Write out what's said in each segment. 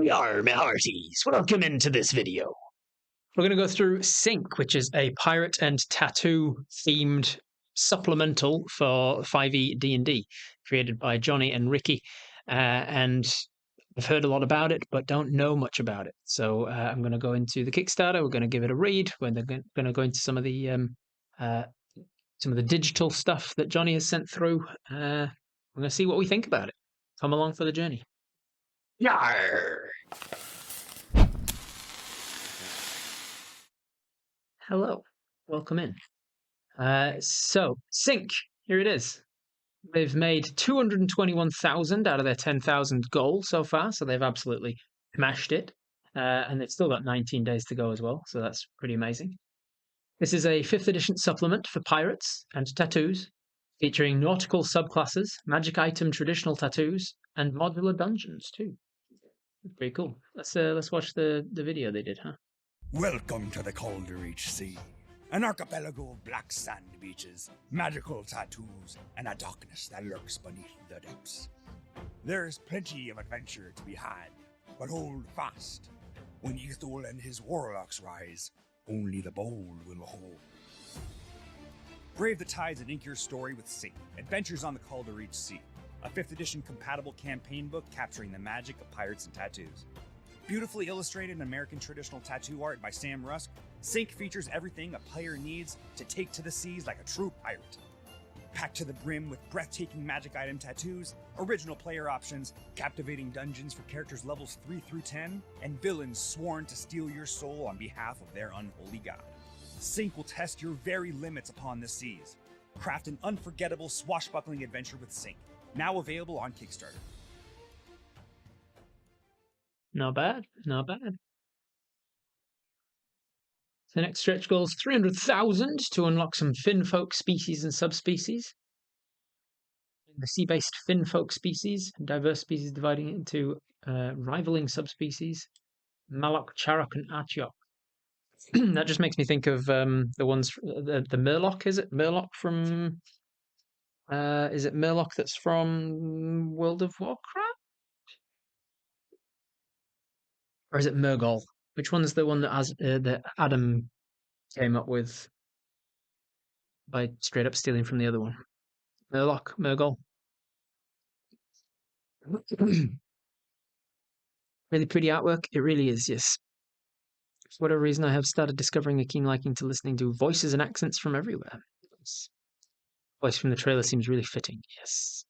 Yar, my hearties, welcome into this video. We're going to go through Sync, which is a pirate and tattoo themed supplemental for 5e D&D, created by Johnny and Ricky. And I've heard a lot about it, but don't know much about it. So I'm going to go into the Kickstarter. We're going to give it a read. We're going to go into some of the digital stuff that Johnny has sent through. We're going to see what we think about it. Come along for the journey. Yar! Hello, welcome in. So, Sync, here it is. They've made 221,000 out of their 10,000 goal so far, so they've absolutely smashed it. And they've still got 19 days to go as well, so that's pretty amazing. This is a 5th edition supplement for pirates and tattoos, featuring nautical subclasses, magic item traditional tattoos, and modular dungeons too. Pretty cool. Let's watch the video they did, huh? Welcome to the Calderreach Sea, an archipelago of black sand beaches, magical tattoos, and a darkness that lurks beneath the depths. There is plenty of adventure to be had, but hold fast. When Ethel and his warlocks rise, only the bold will hold. Brave the tides and ink your story with Sync, Adventures on the Calderreach Sea, a 5th edition compatible campaign book capturing the magic of pirates and tattoos. Beautifully illustrated American traditional tattoo art by Sam Rusk, Sync features everything a player needs to take to the seas like a true pirate. Packed to the brim with breathtaking magic item tattoos, original player options, captivating dungeons for characters levels 3 through 10, and villains sworn to steal your soul on behalf of their unholy god. Sync will test your very limits upon the seas. Craft an unforgettable swashbuckling adventure with Sync, now available on Kickstarter. Not bad, not bad. The next stretch goal is 300,000 to unlock some finfolk species and subspecies. The sea-based finfolk species, diverse species dividing it into rivaling subspecies, Malok, Charok, and Artiok. That just makes me think of the ones, the Murloc, is it? Murloc from... is it Murloc that's from World of Warcraft? Or is it Murgol? Which one's the one that Adam came up with by straight up stealing from the other one? Murloc, Murgol. Really pretty artwork. It really is, yes. For whatever reason, I have started discovering a keen liking to listening to voices and accents from everywhere. This voice from the trailer seems really fitting, yes.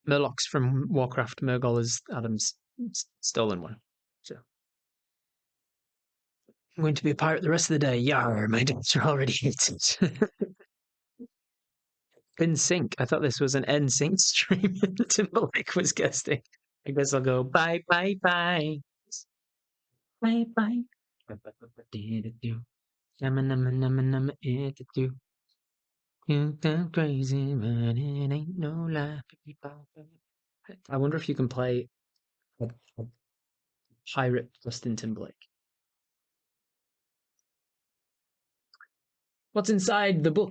Murloc's from Warcraft. Murgol is Adam's stolen one. So I'm going to be a pirate the rest of the day. Yar, my dancer already hates it. In sync. I thought this was an NSYNC stream. Timberlake was guesting. I guess I'll go bye, bye, bye. Bye, bye. You go crazy, but it ain't no lie. I wonder if you can play a pirate Justin Timberlake. What's inside the book?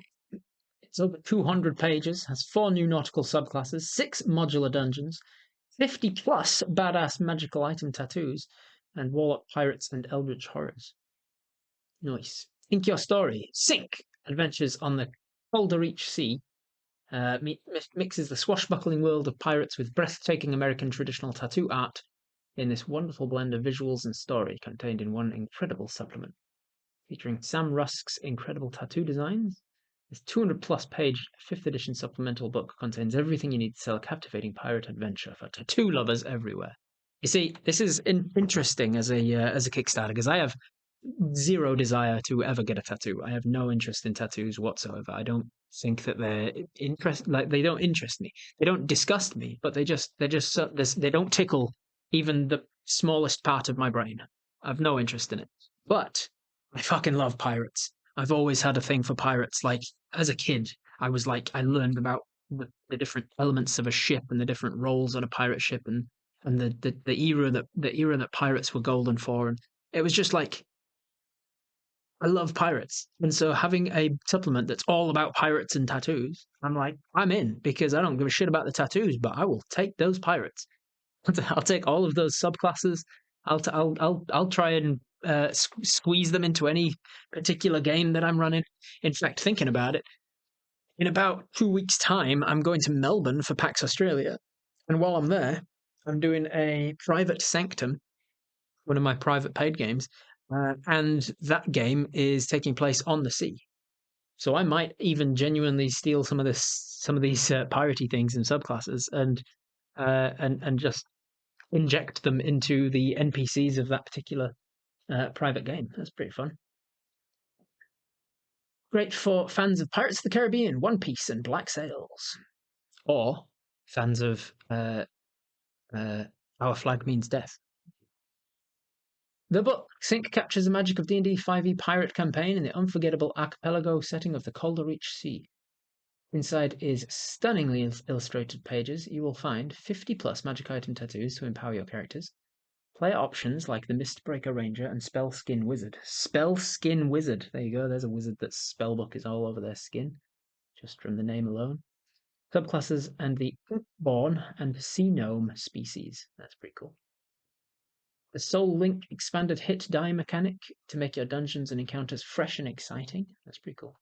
It's over 200 pages, has 4 new nautical subclasses, 6 modular dungeons, 50 plus badass magical item tattoos, and warlock pirates and eldritch horrors. Nice. Think your story. Sync! Adventures on the Calderreach Sea mixes the swashbuckling world of pirates with breathtaking American traditional tattoo art in this wonderful blend of visuals and story contained in one incredible supplement. Featuring Sam Rusk's incredible tattoo designs, this 200-plus page 5th edition supplemental book contains everything you need to sell a captivating pirate adventure for tattoo lovers everywhere. You see, this is interesting as a Kickstarter because I have zero desire to ever get a tattoo. I have no interest in tattoos whatsoever. I don't think that they don't interest me. They don't disgust me, but they don't tickle even the smallest part of my brain. I have no interest in it. But I fucking love pirates. I've always had a thing for pirates. Like, as a kid, I learned about the different elements of a ship and the different roles on a pirate ship and the era that pirates were golden for. And it was just like, I love pirates. And so having a supplement that's all about pirates and tattoos, I'm like, I'm in, because I don't give a shit about the tattoos, but I will take those pirates. I'll take all of those subclasses. I'll try and squeeze them into any particular game that I'm running. In fact, thinking about it, in about 2 weeks' time, I'm going to Melbourne for PAX Australia, and while I'm there, I'm doing a private Sanctum, one of my private paid games, and that game is taking place on the sea. So I might even genuinely steal some of these piratey things in subclasses and just inject them into the NPCs of that particular private game. That's pretty fun. Great for fans of Pirates of the Caribbean, One Piece, and Black Sails, or fans of Our Flag Means Death. The book, Sync captures the magic of D&D 5e pirate campaign in the unforgettable archipelago setting of the Calder Sea. Inside is stunningly illustrated pages. You will find 50 plus magic item tattoos to empower your characters. Player options like the Mistbreaker Ranger and Spellskin Wizard. Spellskin Wizard. There you go. There's a wizard that's spellbook is all over their skin, just from the name alone. Subclasses and the Born and Sea Gnome species. That's pretty cool. The Soul Link expanded hit die mechanic to make your dungeons and encounters fresh and exciting. That's pretty cool.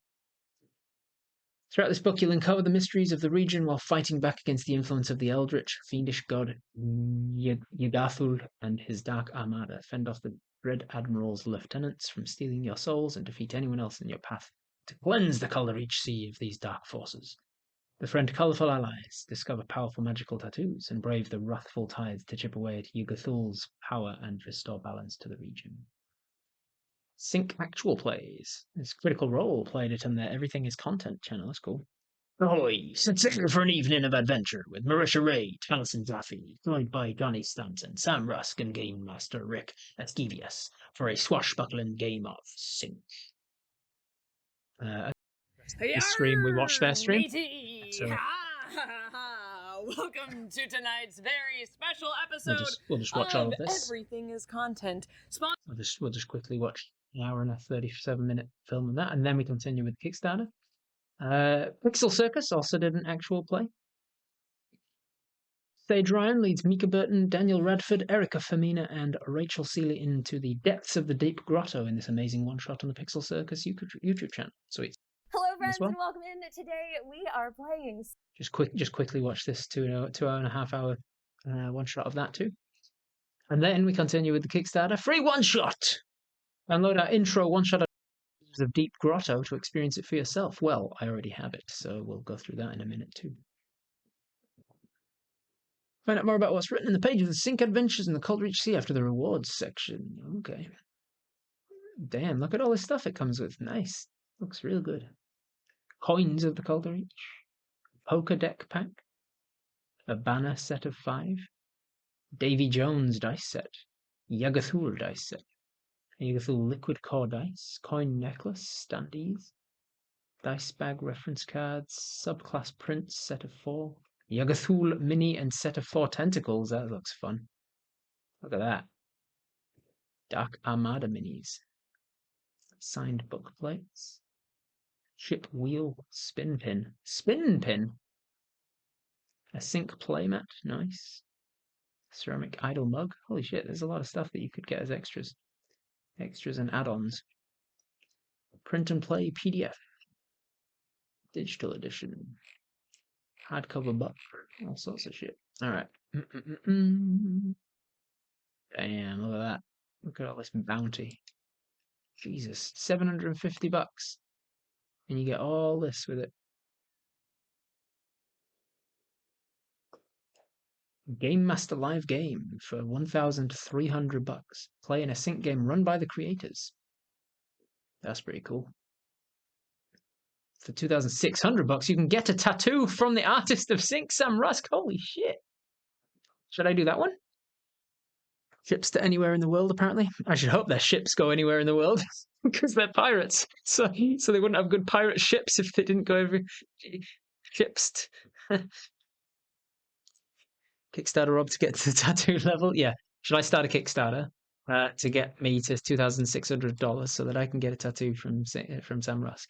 Throughout this book, you'll uncover the mysteries of the region while fighting back against the influence of the eldritch, fiendish god Ygathul and his dark armada. Fend off the Dread Admiral's lieutenants from stealing your souls and defeat anyone else in your path to cleanse the Calder Sea of these dark forces. Befriend colourful allies, discover powerful magical tattoos, and brave the wrathful tides to chip away at Ygathul's power and restore balance to the region. Sync actual plays. It's Critical Role played it on their Everything is Content channel. That's cool. Ahoy! Set sail for an evening of adventure with Marisha Ray, Taliesin Zaffy, joined by Johnny Stanton, Sam Rusk, and Game Master Rick Esquivias for a swashbuckling game of Sync. This stream, we watched their stream. So welcome to tonight's very special episode. We'll just watch all of this. Everything is Content. We'll just quickly watch an hour and a 37-minute film of that, and then we continue with Kickstarter. Pixel Circus also did an actual play. Sage Ryan leads Mika Burton, Daniel Radford, Erica Femina, and Rachel Seeley into the depths of the deep grotto in this amazing one-shot on the Pixel Circus YouTube channel. Sweet. Hello, friends, and welcome in. Today we are playing. Just quickly watch this 2.5 hour one-shot of that too. And then we continue with the Kickstarter. Free one-shot! Download our intro one-shot of Deep Grotto to experience it for yourself. Well, I already have it, so we'll go through that in a minute too. Find out more about what's written in the page of the Sync Adventures in the Calder Sea after the rewards section. Okay. Damn, look at all this stuff it comes with. Nice. Looks real good. Coins of the Calder Poker Deck Pack. A banner set of 5. Davy Jones dice set. Ygathul dice set. Ygathul liquid core dice. Coin necklace. Standees. Dice bag reference cards. Subclass prints set of 4. Ygathul mini and set of 4 tentacles. That looks fun. Look at that. Dark Armada minis. Signed book plates. Ship wheel spin pin. Spin pin? A Sync playmat. Nice. Ceramic idol mug. Holy shit, there's a lot of stuff that you could get as extras. Extras and add-ons. Print and play PDF. Digital edition. Hardcover book. All sorts of shit. Alright. Damn, look at that. Look at all this bounty. Jesus. $750. And you get all this with it. Game Master Live Game for $1,300. Play in a Sync game run by the creators. That's pretty cool. For $2,600, you can get a tattoo from the artist of Sync, Sam Rusk. Holy shit. Should I do that one? Ships to anywhere in the world, apparently. I should hope their ships go anywhere in the world, because they're pirates. So they wouldn't have good pirate ships if they didn't go every ships. Kickstarter up to get to the tattoo level. Yeah. Should I start a Kickstarter to get me to $2,600 so that I can get a tattoo from Sam Rusk?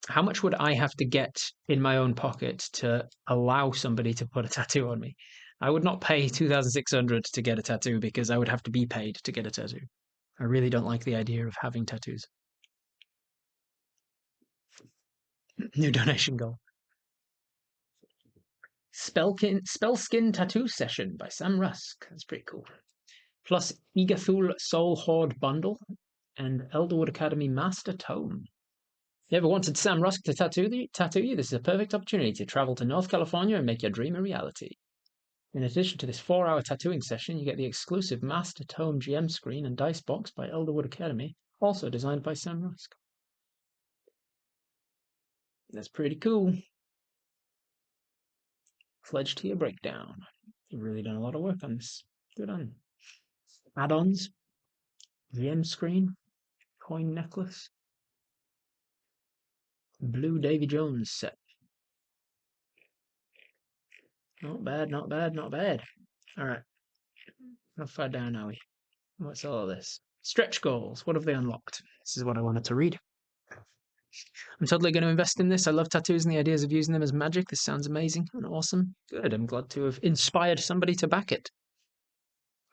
How much would I have to get in my own pocket to allow somebody to put a tattoo on me? I would not pay 2,600 to get a tattoo because I would have to be paid to get a tattoo. I really don't like the idea of having tattoos. New donation goal. Spellskin Tattoo Session by Sam Rusk. That's pretty cool. Plus Igathul Soul Horde Bundle and Elderwood Academy Master Tome. You ever wanted Sam Rusk to tattoo you? This is a perfect opportunity to travel to North California and make your dream a reality. In addition to this 4-hour tattooing session, you get the exclusive Master Tome GM screen and dice box by Elderwood Academy, also designed by Sam Rusk. That's pretty cool. Pledge to your breakdown. You've really done a lot of work on this. Good on. Add-ons. GM screen. Coin necklace. Blue Davy Jones set. Not bad, not bad, not bad. Alright. How far down are we? What's all of this? Stretch goals. What have they unlocked? This is what I wanted to read. I'm totally going to invest in this. I love tattoos and the ideas of using them as magic. This sounds amazing and awesome. Good. I'm glad to have inspired somebody to back it.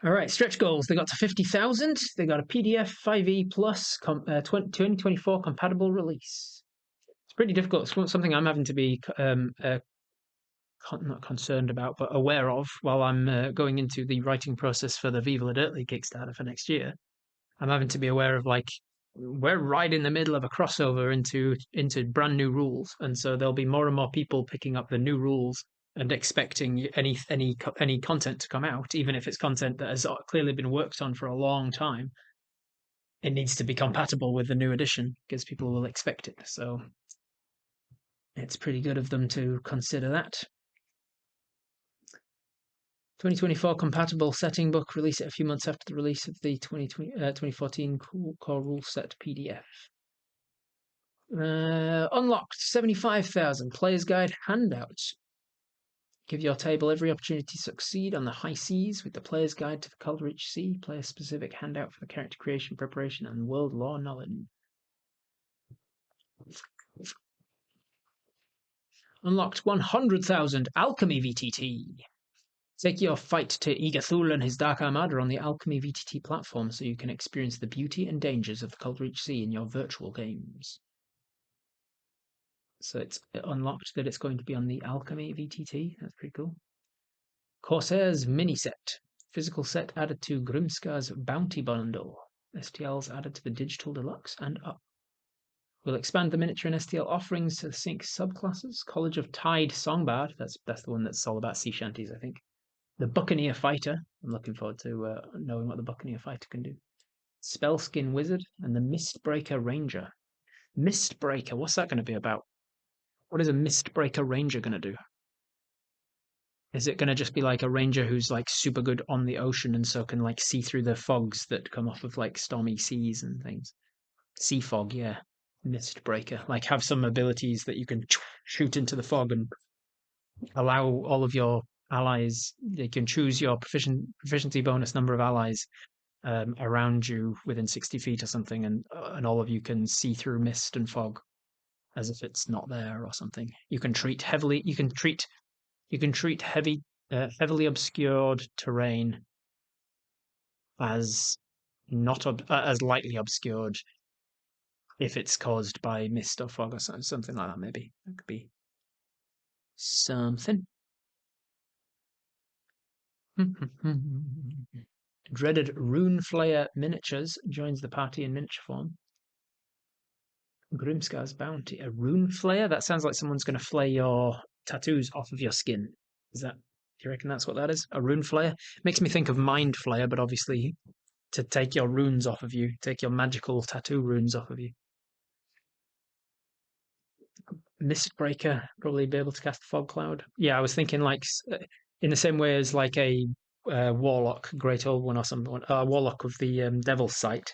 All right, stretch goals. They got to 50,000. They got a PDF 5e plus 2024 compatible release. It's pretty difficult. It's something I'm having to be not concerned about, but aware of while I'm going into the writing process for the Viva La Dirtly Kickstarter for next year. I'm having to be aware of, like, we're right in the middle of a crossover into brand new rules, and so there'll be more and more people picking up the new rules and expecting any content to come out, even if it's content that has clearly been worked on for a long time. It needs to be compatible with the new edition because people will expect it. So it's pretty good of them to consider that. 2024 compatible setting book, release it a few months after the release of the 2014 core rule set PDF. Unlocked 75,000 player's guide handouts. Give your table every opportunity to succeed on the high seas with the player's guide to the Coleridge Sea, player specific handout for the character creation, preparation, and world lore knowledge. Unlocked 100,000 alchemy VTT. Take your fight to Igathul and his Dark Armada on the Alchemy VTT platform so you can experience the beauty and dangers of the Coleridge Sea in your virtual games. So it's unlocked that it's going to be on the Alchemy VTT. That's pretty cool. Corsair's mini set. Physical set added to Grimskar's Bounty Bundle. STLs added to the Digital Deluxe and up. We'll expand the miniature and STL offerings to sync subclasses. College of Tide Songbard. That's the one that's all about sea shanties, I think. The Buccaneer Fighter. I'm looking forward to knowing what the Buccaneer Fighter can do. Spellskin Wizard and the Mistbreaker Ranger. Mistbreaker, what's that going to be about? What is a Mistbreaker Ranger going to do? Is it going to just be like a ranger who's like super good on the ocean and so can like see through the fogs that come off of like stormy seas and things? Sea fog, yeah. Mistbreaker. Like have some abilities that you can shoot into the fog and allow all of your allies, they can choose your proficiency bonus number of allies around you within 60 feet or something, and all of you can see through mist and fog as if it's not there or something. You can treat heavily heavily obscured terrain as not as lightly obscured if it's caused by mist or fog or something like that. Maybe that could be something. Dreaded Rune Flayer Miniatures joins the party in miniature form. Grimskar's Bounty. A Rune Flayer? That sounds like someone's going to flay your tattoos off of your skin. Do you reckon that's what that is? A Rune Flayer? Makes me think of Mind Flayer, but obviously to take your runes off of you, take your magical tattoo runes off of you. Mistbreaker, probably be able to cast Fog Cloud. Yeah, I was thinking like in the same way as like a warlock, Great Old One or something, warlock of the Devil's Sight,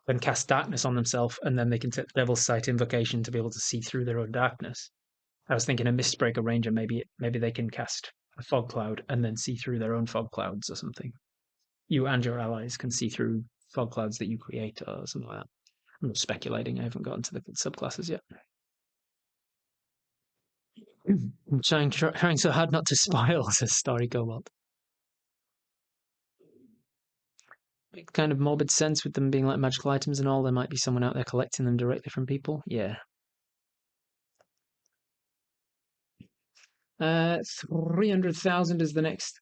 can cast darkness on themselves, and then they can take the Devil's Sight invocation to be able to see through their own darkness. I was thinking a Mistbreaker Ranger, maybe they can cast a Fog Cloud and then see through their own fog clouds or something. You and your allies can see through fog clouds that you create or something like that. I'm not speculating. I haven't gotten to the subclasses yet. I'm trying so hard not to spoil, says Story Cobalt. make kind of morbid sense with them being like magical items and all. There might be someone out there collecting them directly from people. Yeah. 300,000 is the next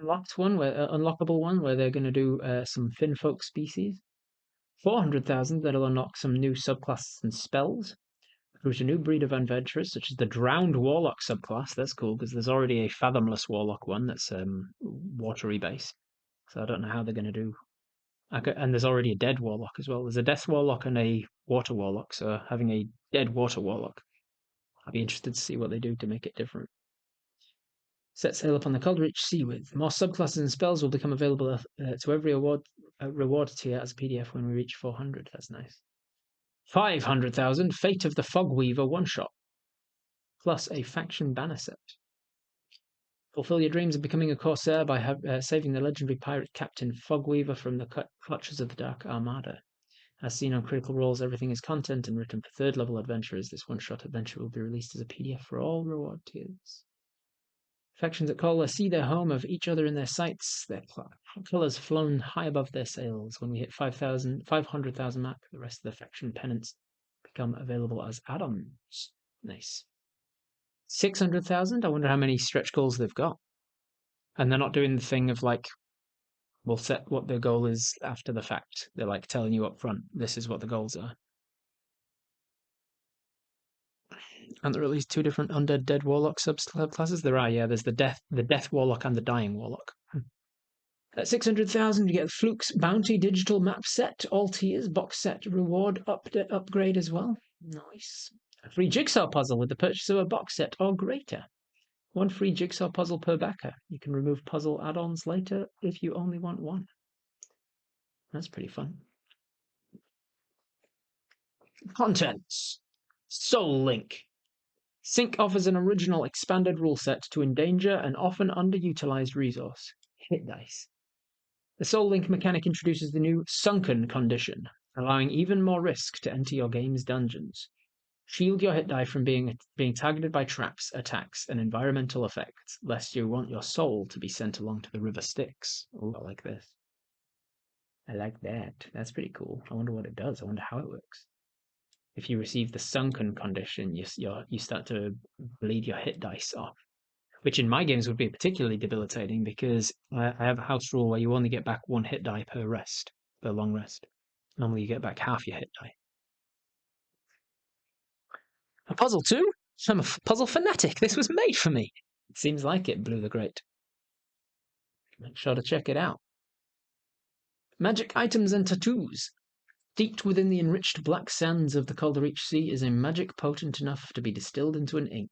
unlockable one, where they're going to do some Finfolk species. 400,000 that'll unlock some new subclasses and spells. Recruit a new breed of adventurers, such as the Drowned Warlock subclass. That's cool because there's already a Fathomless Warlock one that's watery base. So I don't know how they're going to do. And there's already a Dead Warlock as well. There's a Death Warlock and a Water Warlock. So having a Dead Water Warlock, I'd be interested to see what they do to make it different. Set sail upon the Calderich Sea with more subclasses and spells will become available to every reward tier as a PDF when we reach 400. That's nice. 500,000 Fate of the Fogweaver one-shot, plus a faction banner set. Fulfill your dreams of becoming a Corsair by saving the legendary pirate captain Fogweaver from the clutches of the Dark Armada. As seen on Critical Roles, everything is content and written for third-level adventurers. This one-shot adventure will be released as a PDF for all reward tiers. Factions that call see their home of each other in their sights, their colours flown high above their sails. When we hit 500,000 mark, the rest of the faction pennants become available as add-ons. Nice. 600,000? I wonder how many stretch goals they've got. And they're not doing the thing of like, we'll set what their goal is after the fact. They're like telling you up front, this is what the goals are. Aren't there at least two different undead dead warlock subclasses? There are, yeah. There's the death warlock and the dying warlock. At 600,000, you get the Fluke's Bounty digital map set, all tiers, box set reward upgrade as well. Nice. A free jigsaw puzzle with the purchase of a box set or greater. One free jigsaw puzzle per backer. You can remove puzzle add-ons later if you only want one. That's pretty fun. Contents. Soul Link. Sync offers an original expanded rule set to endanger an often underutilized resource, hit dice. The Soul Link mechanic introduces the new Sunken condition, allowing even more risk to enter your game's dungeons. Shield your hit die from being targeted by traps, attacks, and environmental effects, lest you want your soul to be sent along to the River Styx. Oh, I like this. I like that. That's pretty cool. I wonder what it does. I wonder how it works. If you receive the Sunken condition, you start to bleed your hit dice off, which in my games would be particularly debilitating because I have a house rule where you only get back one hit die per long rest. Normally you get back half your hit die. A puzzle too? I'm a puzzle fanatic. This was made for me. It seems like it, Blue the Great. Make sure to check it out. Magic items and tattoos. Steeped within the enriched black sands of the Calderich Sea is a magic potent enough to be distilled into an ink.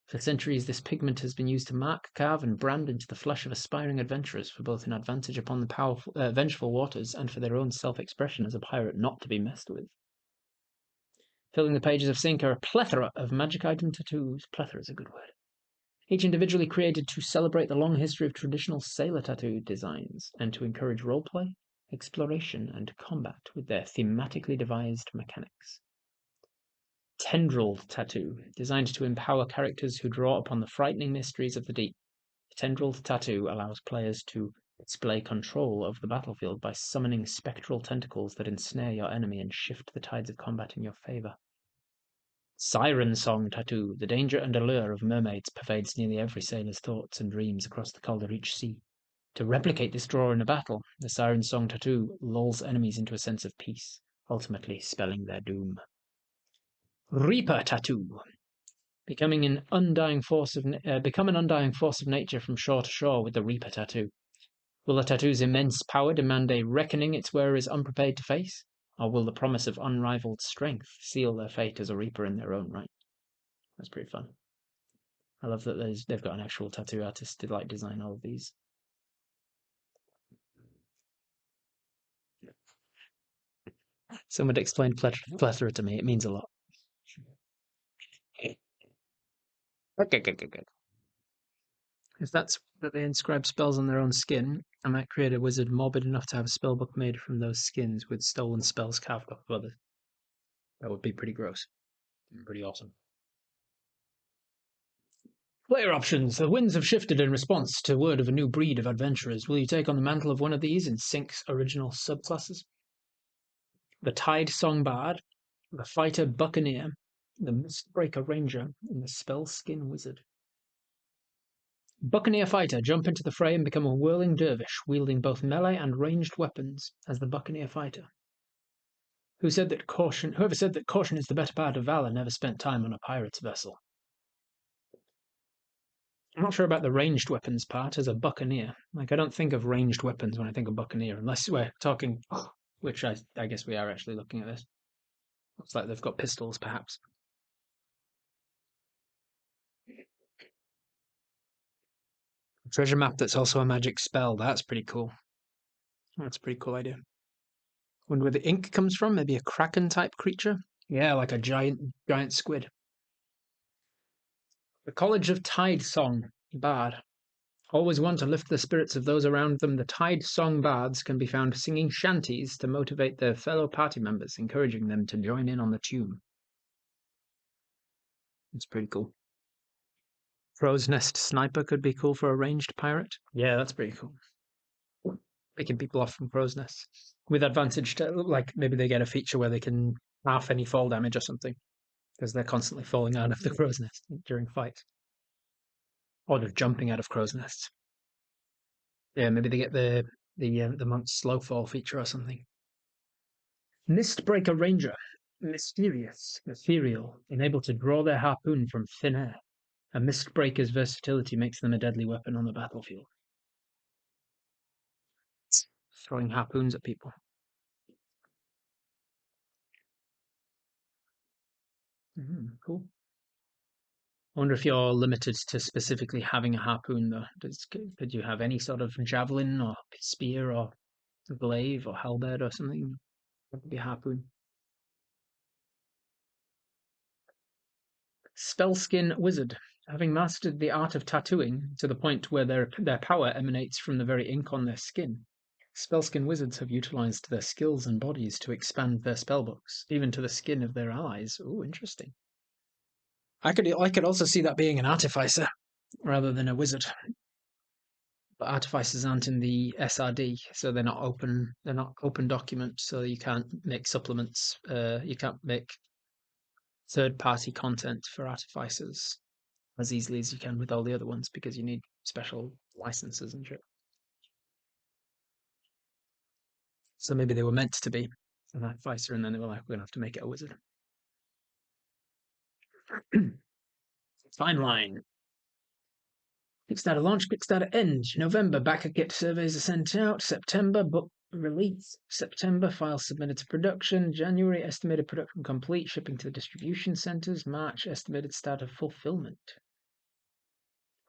For centuries, this pigment has been used to mark, carve, and brand into the flesh of aspiring adventurers for both an advantage upon the powerful, vengeful waters and for their own self-expression as a pirate not to be messed with. Filling the pages of Sync are a plethora of magic item tattoos. Plethora is a good word. Each individually created to celebrate the long history of traditional sailor tattoo designs and to encourage roleplay, exploration, and combat with their thematically devised mechanics. Tendril tattoo, designed to empower characters who draw upon the frightening mysteries of the deep. The tendril tattoo allows players to display control of the battlefield by summoning spectral tentacles that ensnare your enemy and shift the tides of combat in your favor. Siren Song tattoo, the danger and allure of mermaids pervades nearly every sailor's thoughts and dreams across the Calderich Sea. To replicate this draw in a battle, the Siren Song tattoo lulls enemies into a sense of peace, ultimately spelling their doom. Reaper tattoo. Become an undying force of nature from shore to shore with the Reaper tattoo. Will the tattoo's immense power demand a reckoning its wearer is unprepared to face? Or will the promise of unrivaled strength seal their fate as a Reaper in their own right? That's pretty fun. I love that they've got an actual tattoo artist to design all of these. Someone explained plethora to me. It means a lot. Okay, good. If that's that they inscribe spells on their own skin, I might create a wizard morbid enough to have a spellbook made from those skins with stolen spells carved off of others. That would be pretty gross. Pretty awesome. Player options. The winds have shifted in response to word of a new breed of adventurers. Will you take on the mantle of one of these in Sync's original subclasses? The Tidesong Bard, the Fighter Buccaneer, the Mistbreaker Ranger, and the Spellskin Wizard. Buccaneer Fighter, jump into the fray and become a whirling dervish, wielding both melee and ranged weapons as the Buccaneer Fighter. Whoever said that caution is the better part of valor never spent time on a pirate's vessel. I'm not sure about the ranged weapons part as a buccaneer. Like, I don't think of ranged weapons when I think of buccaneer, unless we're talking, which I guess we are actually looking at this. Looks like they've got pistols, perhaps. A treasure map that's also a magic spell. That's pretty cool. That's a pretty cool idea. Wonder where the ink comes from. Maybe a kraken-type creature? Yeah, like a giant squid. The College of Tidesong Bard. Always want to lift the spirits of those around them, the Tidesong Bards can be found singing shanties to motivate their fellow party members, encouraging them to join in on the tune. It's pretty cool. Crow's Nest Sniper could be cool for a ranged pirate. Yeah, that's pretty cool. Picking people off from Crow's Nest. With advantage to, like, maybe they get a feature where they can half any fall damage or something, because they're constantly falling out of the Crow's Nest during fights. Or just jumping out of Crow's Nests. Yeah, maybe they get the monk's slow fall feature or something. Mistbreaker Ranger. Mysterious, ethereal, and able to draw their harpoon from thin air. A Mistbreaker's versatility makes them a deadly weapon on the battlefield. Throwing harpoons at people. Cool. I wonder if you're limited to specifically having a harpoon, though. Could you have any sort of javelin or spear or glaive or halberd or something? That would be a harpoon. Spellskin Wizard. Having mastered the art of tattooing to the point where their power emanates from the very ink on their skin, Spellskin Wizards have utilized their skills and bodies to expand their spellbooks, even to the skin of their allies. Ooh, interesting. I could also see that being an artificer rather than a wizard. But artificers aren't in the SRD, so they're not open. They're not open documents, so you can't make supplements. You can't make third-party content for artificers as easily as you can with all the other ones because you need special licenses and shit. So maybe they were meant to be an artificer, and then they were like, "We're gonna have to make it a wizard." Fine line. Kickstarter launch, Kickstarter end. November, backer kit surveys are sent out. September, book release. September, files submitted to production. January, estimated production complete, shipping to the distribution centers. March, estimated start of fulfillment.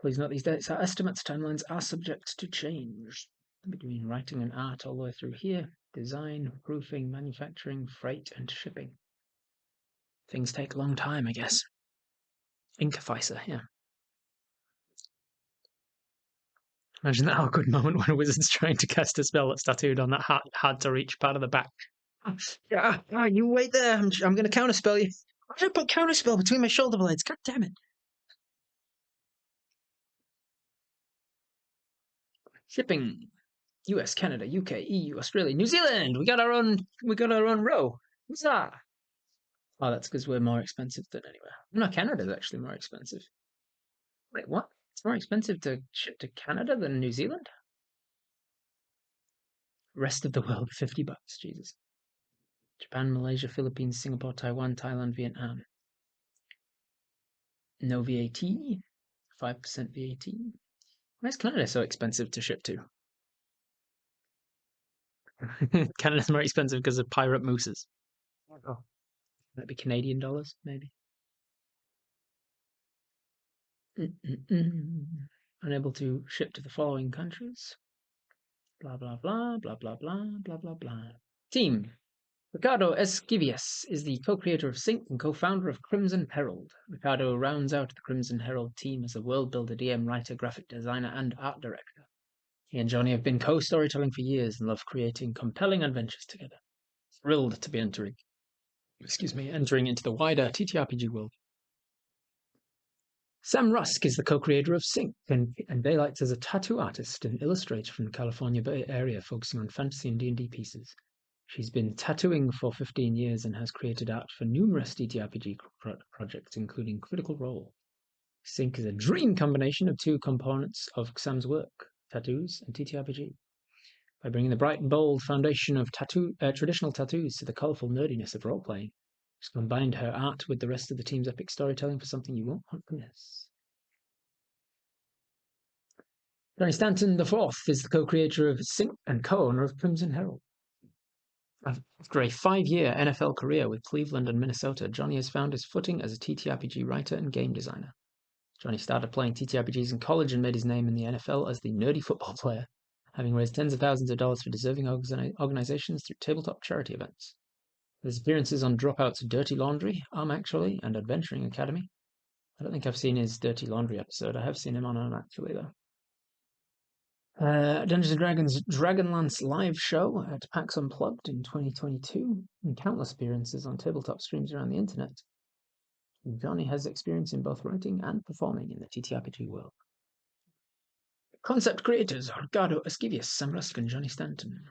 Please note these dates are estimates. Timelines are subject to change. Between writing and art all the way through here. Design, proofing, manufacturing, freight, and shipping. Things take a long time, I guess. Inkificer, yeah. Imagine that awkward moment when a wizard's trying to cast a spell that's tattooed on that hard to reach part of the back. Yeah, you wait there. I'm going to counterspell you. Why did I put counterspell between my shoulder blades? God damn it. Shipping. US, Canada, UK, EU, Australia, New Zealand. We got our own row. Huzzah! Oh, that's because we're more expensive than anywhere. No, Canada's actually more expensive. Wait, what? It's more expensive to ship to Canada than New Zealand? Rest of the world, $50. Jesus. Japan, Malaysia, Philippines, Singapore, Taiwan, Thailand, Vietnam. No VAT. 5% VAT. Why is Canada so expensive to ship to? Canada's more expensive because of pirate mooses. Oh. That'd be Canadian dollars, maybe. Unable to ship to the following countries. Blah, blah, blah, blah, blah, blah, blah, blah, blah. Team. Ricardo Esquivias is the co-creator of Sync and co-founder of Crimson Herald. Ricardo rounds out the Crimson Herald team as a world builder, DM, writer, graphic designer, and art director. He and Johnny have been co-storytelling for years and love creating compelling adventures together. Thrilled to be entering into the wider TTRPG world. Sam Rusk is the co-creator of Sync and daylights as a tattoo artist and illustrator from the California Bay Area, focusing on fantasy and D&D pieces. She's been tattooing for 15 years and has created art for numerous TTRPG projects, including Critical Role. Sync is a dream combination of two components of Sam's work, tattoos and TTRPG. By bringing the bright and bold foundation of traditional tattoos to the colourful nerdiness of role-playing, she's combined her art with the rest of the team's epic storytelling for something you won't want to miss. Johnny Stanton IV is the co-creator of Sync and co-owner of Crimson Herald. After a 5-year NFL career with Cleveland and Minnesota, Johnny has found his footing as a TTRPG writer and game designer. Johnny started playing TTRPGs in college and made his name in the NFL as the nerdy football player, having raised tens of thousands of dollars for deserving organizations through tabletop charity events. His appearances on Dropout's Dirty Laundry, Actually, and Adventuring Academy. I don't think I've seen his Dirty Laundry episode. I have seen him on Actually, though. Dungeons & Dragons Dragonlance live show at PAX Unplugged in 2022, and countless appearances on tabletop streams around the internet. Johnny has experience in both writing and performing in the TTRPG world. Concept creators Grotto, Ascivius, Sam Rusk, and Johnny Stanton.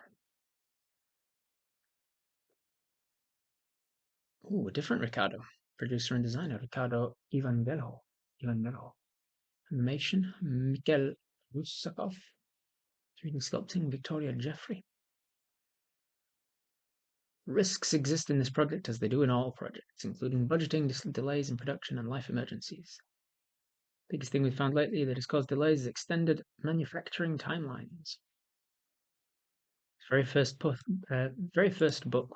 Ooh, a different Ricardo. Producer and designer Ricardo Ivanbello. Animation Mikhail Rusakov. 3D sculpting Victoria Jeffrey. Risks exist in this project as they do in all projects, including budgeting, delays in production, and life emergencies. Biggest thing we've found lately that has caused delays is extended manufacturing timelines. Very first book, we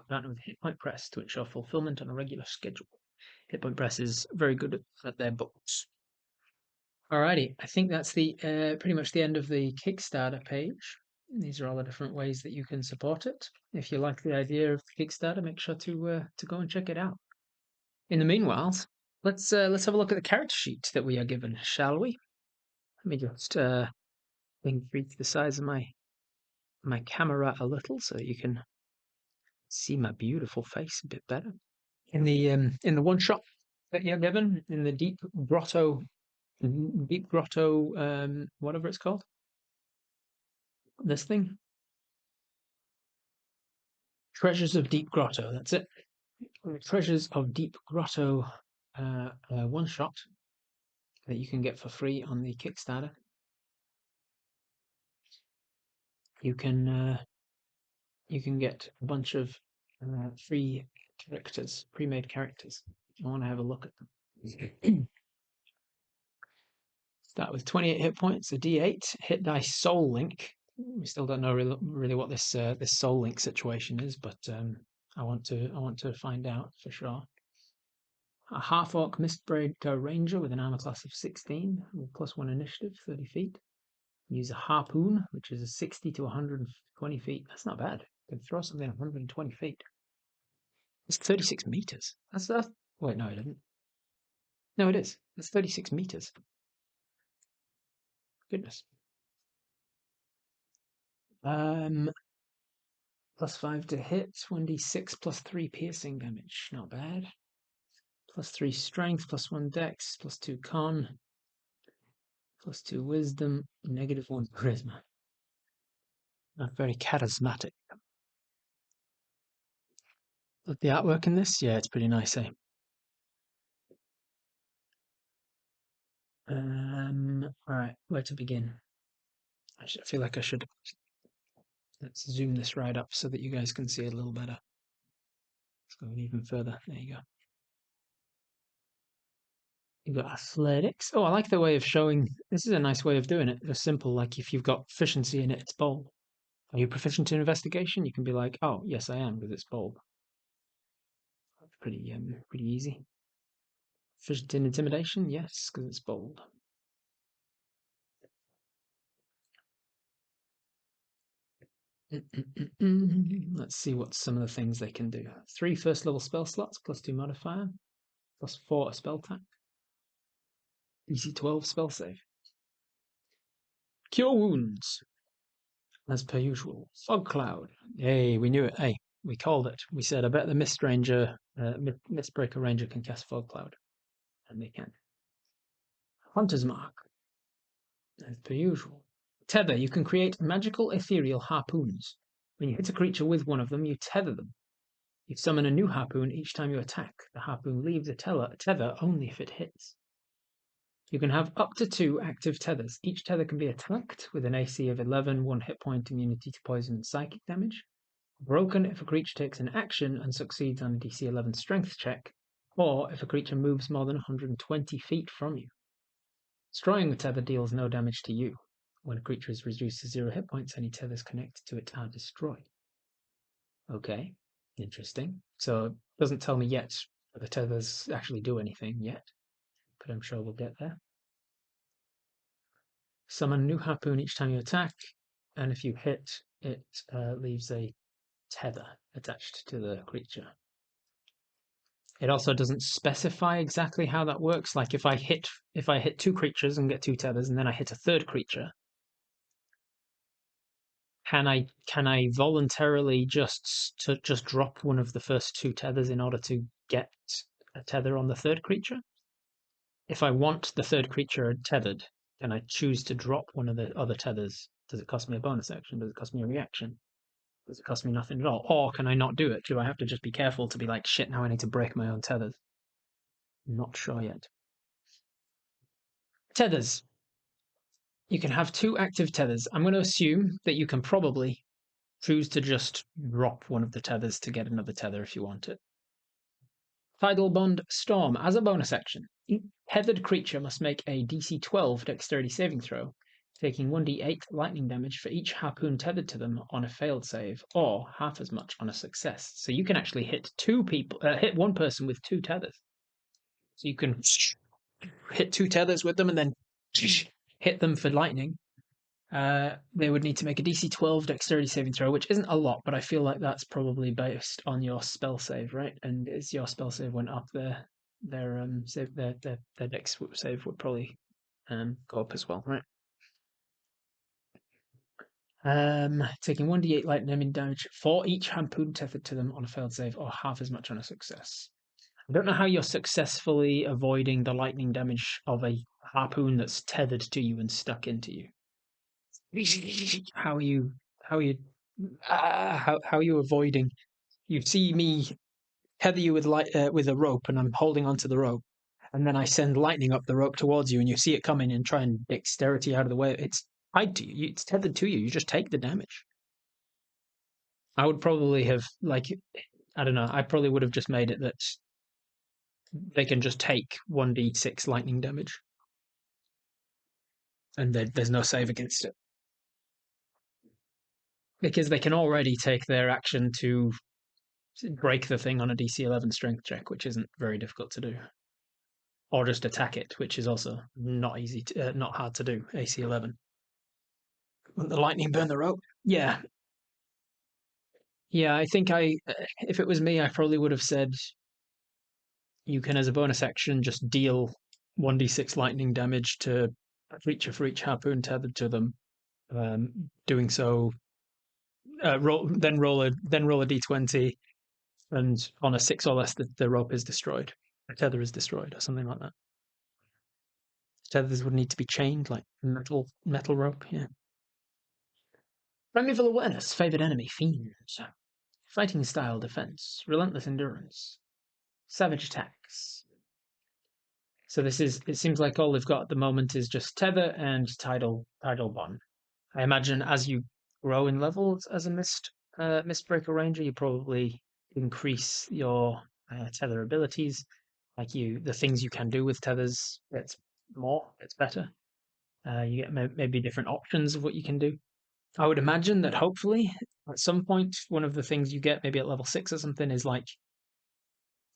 partnered with Hit Point Press to ensure fulfillment on a regular schedule. Hit Point Press is very good at their books. Alrighty, I think that's the pretty much the end of the Kickstarter page. These are all the different ways that you can support it. If you like the idea of the Kickstarter, make sure to go and check it out. In the meanwhile, let's have a look at the character sheet that we are given, shall we? Let me just increase the size of my camera a little so that you can see my beautiful face a bit better. In the one shot that you're given in the Deep Grotto, whatever it's called. This thing. Treasures of Deep Grotto. That's it. Treasures of Deep Grotto one shot that you can get for free on the Kickstarter. You can get a bunch of free characters, pre-made characters. If you want to have a look at them. Start with 28 hit points, a D8, hit dice soul link. We still don't know really what this soul link situation is, but I want to find out for sure. A half orc Mistbreaker Ranger with an armor class of 16, with +1 initiative, 30 feet. Use a harpoon, which is a 60 to 120 feet. That's not bad. You can throw something 120 feet. It's 36 meters. That's wait, no, it isn't. No, it is. It's 36 meters. Goodness. +5 to hit, 1d6 +3 piercing damage. Not bad. +3 strength, +1 dex, +2 con, +2 wisdom, -1 charisma. Not very charismatic. Look, the artwork in this, yeah, it's pretty nice, eh? Alright, where to begin? I feel like I should. Let's zoom this right up so that you guys can see it a little better. Let's go even further. There you go. You've got athletics. Oh, I like the way of showing. This is a nice way of doing it. It's simple. Like if you've got proficiency in it, it's bold. Are you proficient in investigation? You can be like, oh, yes, I am, because it's bold. That's pretty easy. Proficient in intimidation? Yes, because it's bold. Let's see what some of the things they can do. 3 first level spell slots, +2 modifier, +4 a spell attack. DC 12 spell save. Cure wounds, as per usual. Fog cloud. Hey, we knew it. Hey, we called it. We said, I bet the Mistbreaker Ranger can cast fog cloud, and they can. Hunter's Mark, as per usual. Tether. You can create magical ethereal harpoons. When you hit a creature with one of them, you tether them. You summon a new harpoon each time you attack. The harpoon leaves a tether only if it hits. You can have up to 2 active tethers. Each tether can be attacked with an AC of 11, 1 hit point, immunity to poison and psychic damage. Broken if a creature takes an action and succeeds on a DC 11 strength check, or if a creature moves more than 120 feet from you. Destroying the tether deals no damage to you. When a creature is reduced to 0 hit points, any tethers connected to it are destroyed. Okay, interesting. So it doesn't tell me yet that the tethers actually do anything yet, but I'm sure we'll get there. Summon a new harpoon each time you attack, and if you hit, it leaves a tether attached to the creature. It also doesn't specify exactly how that works. Like if I hit 2 creatures and get 2 tethers, and then I hit a third creature, can I voluntarily just drop one of the first 2 tethers in order to get a tether on the third creature? If I want the third creature tethered, can I choose to drop one of the other tethers? Does it cost me a bonus action? Does it cost me a reaction? Does it cost me nothing at all? Or can I not do it? Do I have to just be careful to be like, shit, now I need to break my own tethers? Not sure yet. Tethers. You can have 2 active tethers. I'm going to assume that you can probably choose to just drop one of the tethers to get another tether if you want it. Tidal Bond Storm. As a bonus action, each tethered creature must make a DC 12 dexterity saving throw, taking 1d8 lightning damage for each harpoon tethered to them on a failed save, or half as much on a success. So you can actually hit hit one person with 2 tethers. So you can hit 2 tethers with them and then hit them for lightning. They would need to make a DC 12 dexterity saving throw, which isn't a lot, but I feel like that's probably based on your spell save, right? And as your spell save went up, their dex save would probably go up as well, right? Taking 1d8 lightning damage for each harpoon tethered to them on a failed save, or half as much on a success. I don't know how you're successfully avoiding the lightning damage of a harpoon that's tethered to you and stuck into you. How are you avoiding? You see me tether you with a rope, and I'm holding onto the rope, and then I send lightning up the rope towards you, and you see it coming and try and dexterity out of the way. It's tied to you. It's tethered to you. You just take the damage. I would probably have I don't know. I probably would have just made it that they can just take 1d6 lightning damage, and there's no save against it. Because they can already take their action to break the thing on a DC 11 strength check, which isn't very difficult to do. Or just attack it, which is also not hard to do, AC 11. Wouldn't the lightning burn the rope? Yeah. Yeah, I think if it was me, I probably would have said you can, as a bonus action, just deal 1d6 lightning damage to a creature for each harpoon tethered to them. Doing so, roll a d20, and on a 6 or less, the rope is destroyed. The tether is destroyed, or something like that. Tethers would need to be chained, like metal rope. Yeah. Primeval awareness, favored enemy, fiends. Fighting style, defense, relentless endurance, savage attacks. So it seems like all they've got at the moment is just tether and tidal bond. I imagine as you grow in levels as a Mistbreaker Ranger, you probably increase your tether abilities. Like the things you can do with tethers, it's better. You get maybe different options of what you can do. I would imagine that hopefully at some point, one of the things you get, maybe at level 6 or something, is like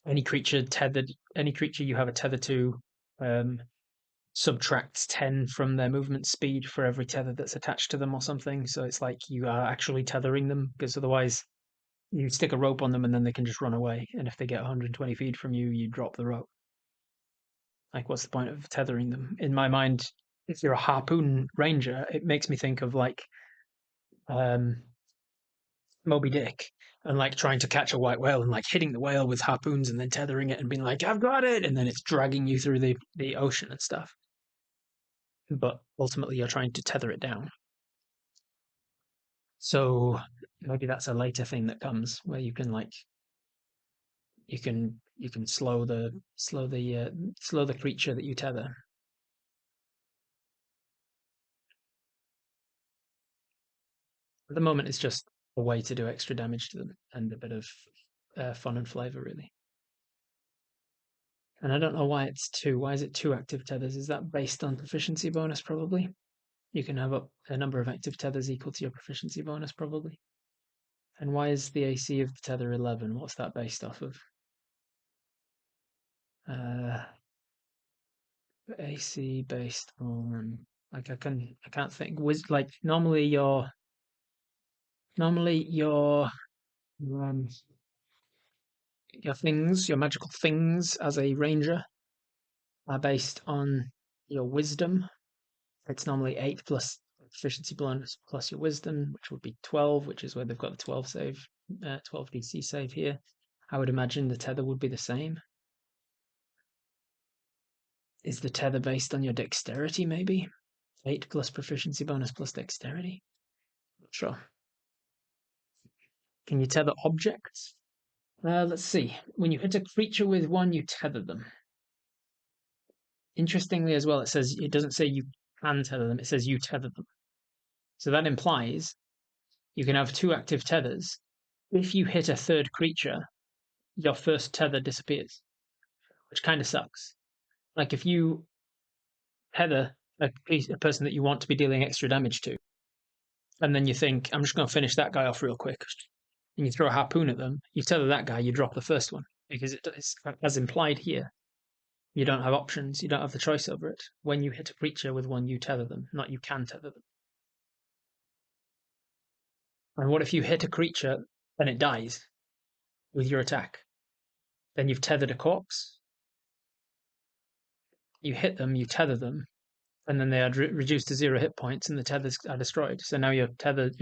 any creature you have a tether to subtracts 10 from their movement speed for every tether that's attached to them or something. So it's like you are actually tethering them, because otherwise you stick a rope on them and then they can just run away. And if they get 120 feet from you, you drop the rope. Like, what's the point of tethering them? In my mind, if you're a harpoon ranger, it makes me think of like Moby Dick, and like trying to catch a white whale and like hitting the whale with harpoons and then tethering it and being like, I've got it, and then it's dragging you through the ocean and stuff. but ultimately you're trying to tether it down. So maybe that's a later thing that comes where you can slow the creature that you tether. At the moment, it's just a way to do extra damage to them and a bit of fun and flavor, really. And I don't know why it's 2. Why is it 2 active tethers? Is that based on proficiency bonus, probably? You can have up a number of active tethers equal to your proficiency bonus, probably. And why is the AC of the tether 11? What's that based off of? AC based on I can't think. Normally your your magical things as a ranger are based on your wisdom. It's normally 8 plus proficiency bonus plus your wisdom, which would be 12, which is where they've got the 12 DC save here. I would imagine the tether would be the same. Is the tether based on your dexterity, maybe? 8 plus proficiency bonus plus dexterity? Not sure. Can you tether objects? Let's see. When you hit a creature with 1, you tether them. Interestingly as well, it doesn't say you can tether them, it says you tether them. So that implies you can have 2 active tethers. If you hit a third creature, your first tether disappears, which kind of sucks. Like if you tether a person that you want to be dealing extra damage to, and then you think, I'm just going to finish that guy off real quick, and you throw a harpoon at them, you tether that guy, you drop the first one, because it's as implied here. You don't have options, you don't have the choice over it. When you hit a creature with 1, you tether them, not you can tether them. And what if you hit a creature and it dies with your attack? Then you've tethered a corpse. You hit them, you tether them, and then they are reduced to 0 hit points and the tethers are destroyed. So now you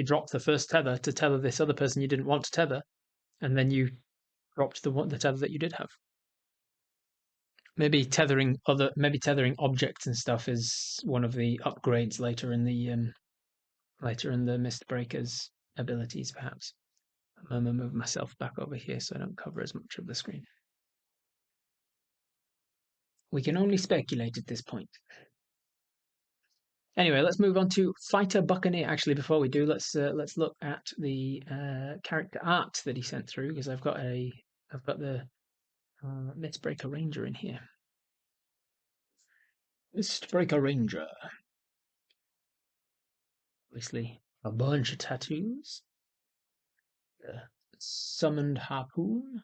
drop the first tether to tether this other person you didn't want to tether, and then you dropped the tether that you did have. Maybe tethering objects and stuff is one of the upgrades later in the Mistbreaker's abilities, perhaps. I'm gonna move myself back over here so I don't cover as much of the screen. We can only speculate at this point. Anyway, let's move on to Fighter Buccaneer. Actually, before we do, let's look at the character art that he sent through, because I've got the Mistbreaker Ranger in here. Mistbreaker Ranger. Obviously, a bunch of tattoos. Summoned harpoon.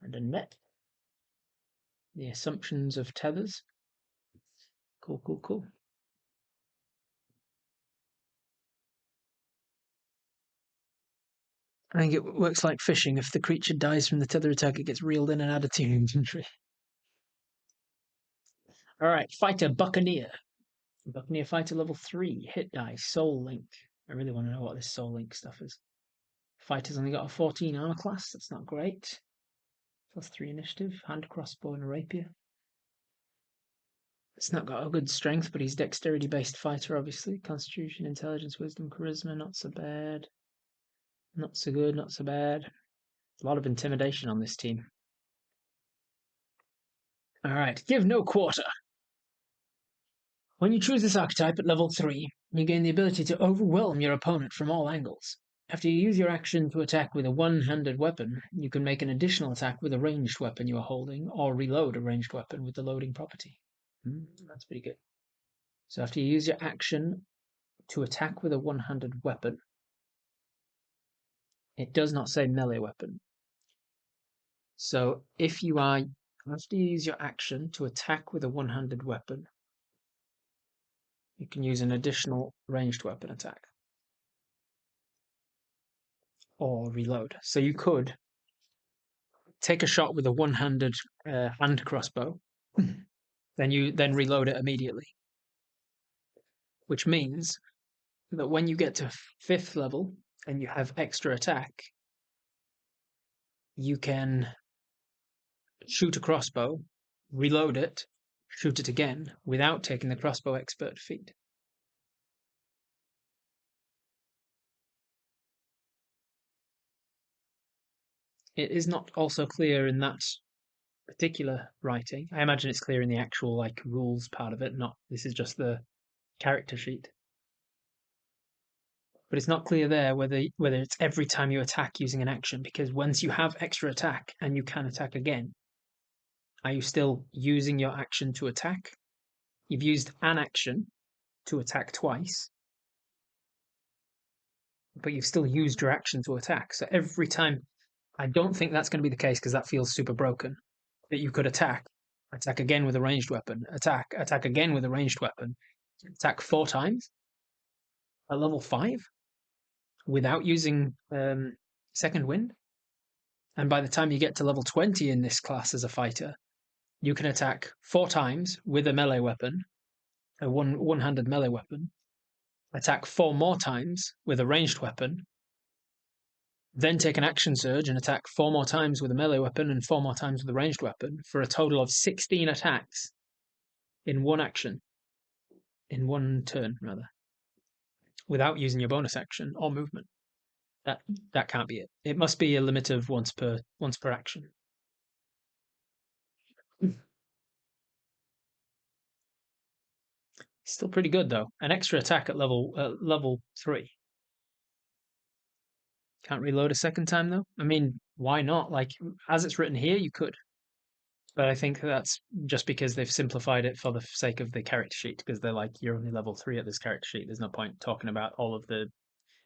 And a net. The assumptions of tethers. Cool. I think it works like fishing. If the creature dies from the tether attack, it gets reeled in and added to your inventory. Alright, Fighter Buccaneer. Buccaneer Fighter level 3. Hit die, Soul Link. I really want to know what this Soul Link stuff is. Fighter's only got a 14 armor class. That's not great. Plus 3 initiative. Hand, crossbow, and rapier. It's not got a good strength, but he's dexterity-based fighter, obviously. Constitution, intelligence, wisdom, charisma. Not so bad. Not so good, not so bad. A lot of intimidation on this team. Alright, give no quarter. When you choose this archetype at level 3, you gain the ability to overwhelm your opponent from all angles. After you use your action to attack with a one-handed weapon, you can make an additional attack with a ranged weapon you are holding, or reload a ranged weapon with the loading property. That's pretty good. So after you use your action to attack with a one-handed weapon, it does not say melee weapon. So if you are, after you use your action to attack with a one-handed weapon, you can use an additional ranged weapon attack. Or reload. So you could take a shot with a one-handed hand crossbow, then reload it immediately. Which means that when you get to 5th level and you have extra attack, you can shoot a crossbow, reload it, shoot it again without taking the crossbow expert feat. It is not also clear in that particular writing. I imagine it's clear in the actual like rules part of it, not this is just the character sheet. But it's not clear there whether it's every time you attack using an action, because once you have extra attack and you can attack again, are you still using your action to attack? You've used an action to attack twice, but you've still used your action to attack. So every time, I don't think that's going to be the case because that feels super broken. That you could attack again with a ranged weapon, attack again with a ranged weapon, attack 4 times at level 5 without using second wind. And by the time you get to level 20 in this class as a fighter, you can attack 4 times with a melee weapon, a one-handed melee weapon, attack 4 more times with a ranged weapon, then take an action surge and attack 4 more times with a melee weapon and 4 more times with a ranged weapon for a total of 16 attacks in one action, in one turn, rather, without using your bonus action or movement. That can't be it. It must be a limit of once per action. Still pretty good though. An extra attack at level 3. Can't reload a second time though. I mean, why not? Like as it's written here, you could. But I think that's just because they've simplified it for the sake of the character sheet, because they're like, you're only level 3 at this character sheet. There's no point talking about all of the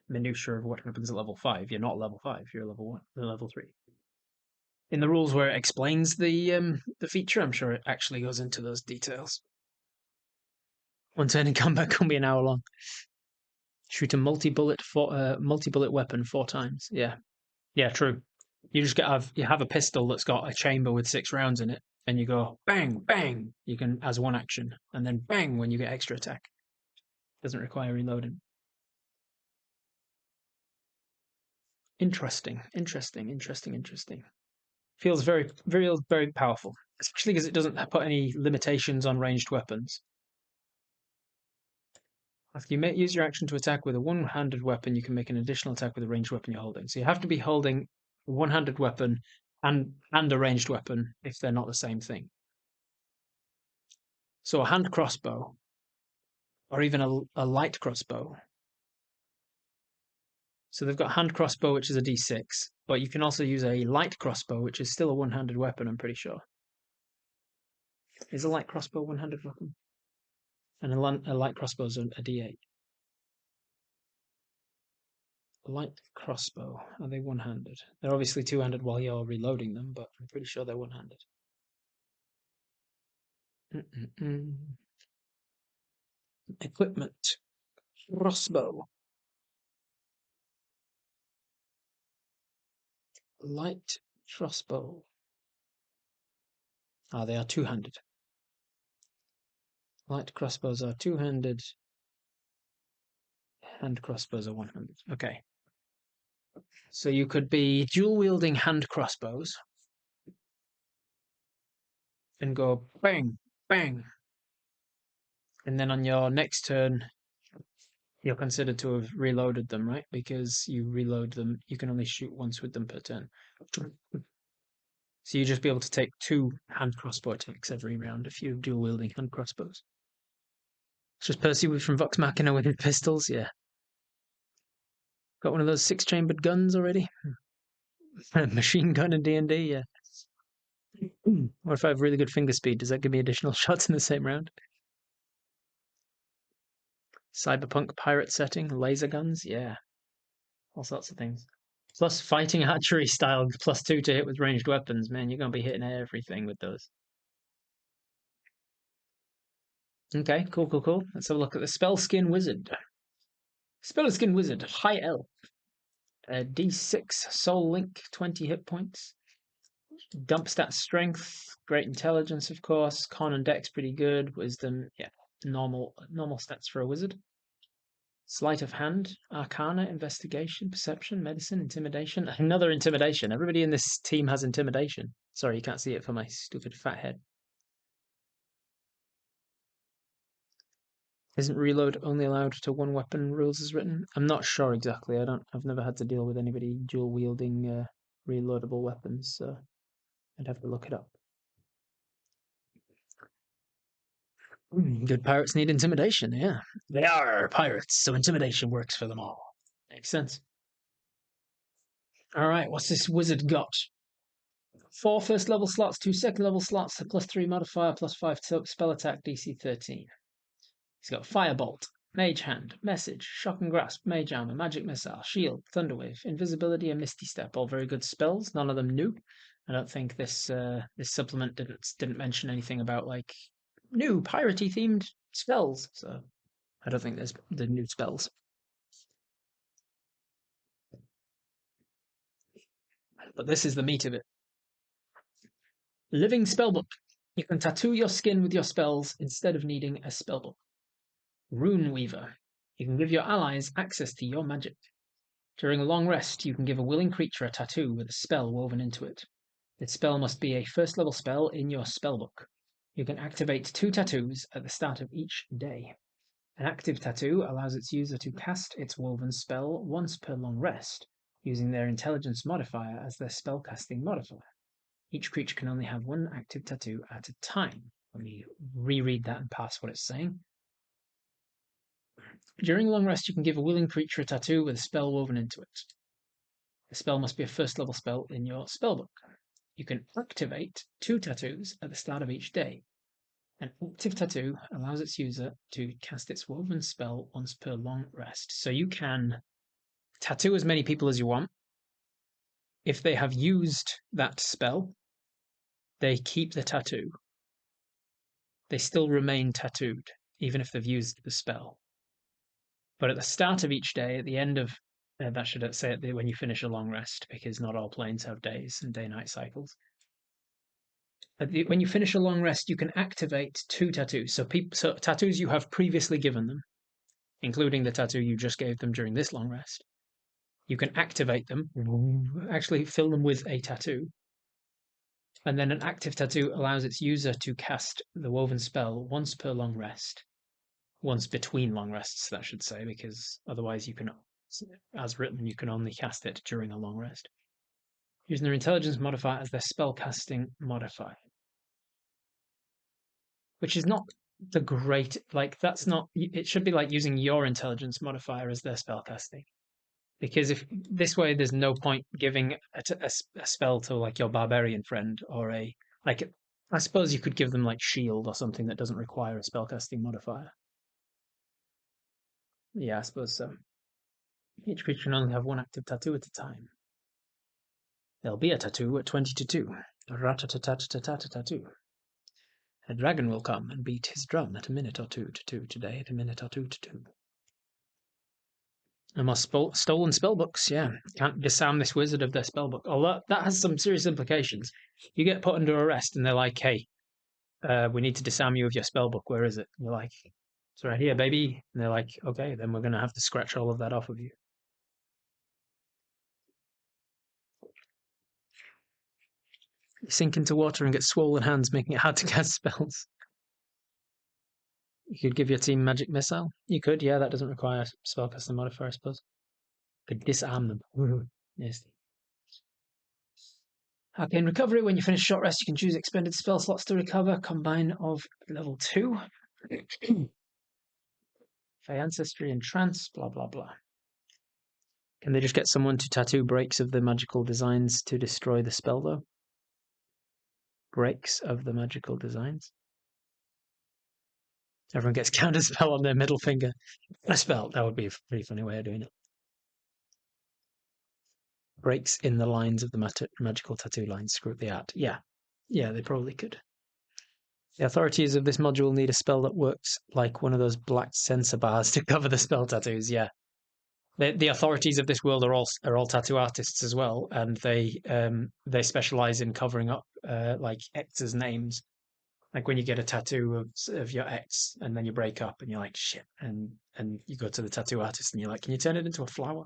minutiae of what happens at level 5. You're not level 5, you're level 1, level 3. In the rules where it explains the feature, I'm sure it actually goes into those details. One turn in combat can be an hour long. Shoot a multi-bullet weapon 4 times. Yeah, true. You just have a pistol that's got a chamber with 6 rounds in it, and you go bang, bang. You can as one action, and then bang when you get extra attack. Doesn't require reloading. Interesting. Feels very, very, very powerful, especially because it doesn't put any limitations on ranged weapons. After you use your action to attack with a one-handed weapon, you can make an additional attack with a ranged weapon you're holding. So you have to be holding a one-handed weapon and a ranged weapon if they're not the same thing. So a hand crossbow, or even a light crossbow. So they've got hand crossbow, which is a D6, but you can also use a light crossbow, which is still a one-handed weapon, I'm pretty sure. Is a light crossbow a one-handed weapon? And a light crossbow is a D8. Light crossbow. Are they one-handed? They're obviously two-handed while you're reloading them, but I'm pretty sure they're one-handed. Equipment. Crossbow. Light crossbow. They are two-handed. Light crossbows are two-handed. Hand crossbows are one-handed. Okay. So you could be dual-wielding hand crossbows and go bang, bang. And then on your next turn, you're considered to have reloaded them, right? Because you reload them, you can only shoot once with them per turn. So you just be able to take 2 hand crossbow attacks every round if you're dual-wielding hand crossbows. It's just Percy from Vox Machina with his pistols, yeah. Got one of those 6-chambered guns already? Machine gun in D&D, yeah. Or if I have really good finger speed, does that give me additional shots in the same round? Cyberpunk pirate setting, laser guns, yeah. All sorts of things. Plus fighting archery style, +2 to hit with ranged weapons. Man, you're going to be hitting everything with those. Okay, cool. Let's have a look at the Spellskin Wizard. Spellskin Wizard, High Elf. D6, Soul Link, 20 hit points. Dump stat strength, great intelligence, of course. Con and dex pretty good. Wisdom, yeah, normal stats for a wizard. Sleight of hand, arcana, investigation, perception, medicine, intimidation. Another intimidation. Everybody in this team has intimidation. Sorry, you can't see it for my stupid fat head. Isn't reload only allowed to one weapon? Rules is written. I'm not sure exactly. I've never had to deal with anybody dual wielding reloadable weapons, so I'd have to look it up. Good pirates need intimidation. Yeah, they are pirates, so intimidation works for them all. Makes sense. All right, what's this wizard got? 4 first level slots, 2 second level slots, a +3 modifier, +5 spell attack, DC 13. He's got Firebolt, Mage Hand, Message, Shock and Grasp, Mage Armor, Magic Missile, Shield, Thunderwave, Invisibility, and Misty Step. All very good spells. None of them new. I don't think this this supplement didn't mention anything about like new piratey themed spells. So I don't think there's the new spells. But this is the meat of it. Living Spellbook. You can tattoo your skin with your spells instead of needing a spellbook. Rune Weaver. You can give your allies access to your magic. During a long rest, you can give a willing creature a tattoo with a spell woven into it. Its spell must be a first level spell in your spellbook. You can activate 2 tattoos at the start of each day. An active tattoo allows its user to cast its woven spell once per long rest, using their intelligence modifier as their spellcasting modifier. Each creature can only have 1 active tattoo at a time. Let me reread that and pass what it's saying. During a long rest, you can give a willing creature a tattoo with a spell woven into it. The spell must be a first level spell in your spellbook. You can activate 2 tattoos at the start of each day. An active tattoo allows its user to cast its woven spell once per long rest. So you can tattoo as many people as you want. If they have used that spell, they keep the tattoo. They still remain tattooed, even if they've used the spell. But at the start of each day, at the end of that should say it when you finish a long rest, because not all planes have days and day-night cycles. When you finish a long rest, you can activate 2 tattoos. So tattoos you have previously given them, including the tattoo you just gave them during this long rest. You can activate them, actually fill them with a tattoo. And then an active tattoo allows its user to cast the woven spell once per long rest. Once between long rests, that should say, because otherwise you can, as written, you can only cast it during a long rest. Using their intelligence modifier as their spellcasting modifier. Which is not the great, like, that's not, it should be like using your intelligence modifier as their spellcasting. Because if this way, there's no point giving a spell to like your barbarian friend or like, I suppose you could give them like shield or something that doesn't require a spellcasting modifier. Yeah, I suppose so. Each creature can only have 1 active tattoo at a time. There'll be a tattoo at 20 to 2. Rat-a-tat-tat-tat-tat-tattoo. A dragon will come and beat his drum at a minute or 2 to 2 today, at a minute or 2 to 2. And my stolen spellbooks, yeah. Can't disarm this wizard of their spellbook. Although that has some serious implications. You get put under arrest and they're like, hey, we need to disarm you of your spellbook. Where is it? And you're like, it's right here, baby. And they're like, okay, then we're going to have to scratch all of that off of you. You sink into water and get swollen hands, making it hard to cast spells. You could give your team magic missile. You could, yeah, that doesn't require a spellcasting modifier, I suppose. Could disarm them. Yes. Arcane Recovery. When you finish short rest, you can choose expended spell slots to recover. Combine of level 2. Fey Ancestry and Trance, blah, blah, blah. Can they just get someone to tattoo breaks of the magical designs to destroy the spell, though? Breaks of the magical designs? Everyone gets counter spell on their middle finger. A spell. That would be a pretty funny way of doing it. Breaks in the lines of the magical tattoo lines. Screw the art. Yeah. Yeah, they probably could. The authorities of this module need a spell that works like one of those black sensor bars to cover the spell tattoos. Yeah. The authorities of this world are all tattoo artists as well, and they specialize in covering up like exes' names. Like when you get a tattoo of your ex, and then you break up, and you're like shit, and you go to the tattoo artist, and you're like, can you turn it into a flower?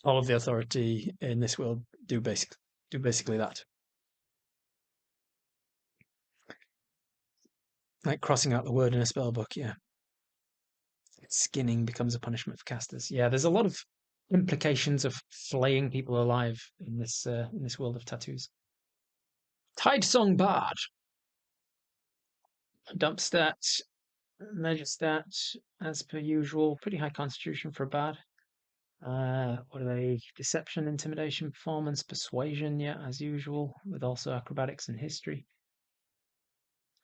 All of the authority in this world do basically that. Like crossing out the word in a spell book, yeah. Skinning becomes a punishment for casters. Yeah, there's a lot of implications of flaying people alive in this world of tattoos. Tidesong Bard. Dump stats, measure stats, as per usual. Pretty high constitution for a bard. What are they? Deception, intimidation, performance, persuasion, yeah, as usual, with also acrobatics and history.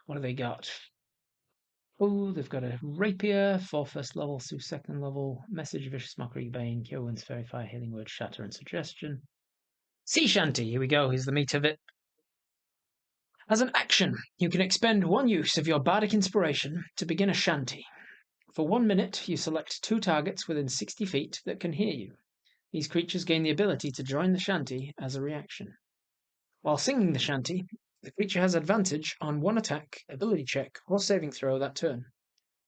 What have they got? Oh, they've got a rapier for first level, through second level, message, vicious mockery, bane, cure wounds, fairy fire, healing word, shatter, and suggestion. Sea shanty, here we go, here's the meat of it. As an action, you can expend one use of your bardic inspiration to begin a shanty. For 1 minute, you select 2 targets within 60 feet that can hear you. These creatures gain the ability to join the shanty as a reaction. While singing the shanty, the creature has advantage on one attack, ability check, or saving throw that turn.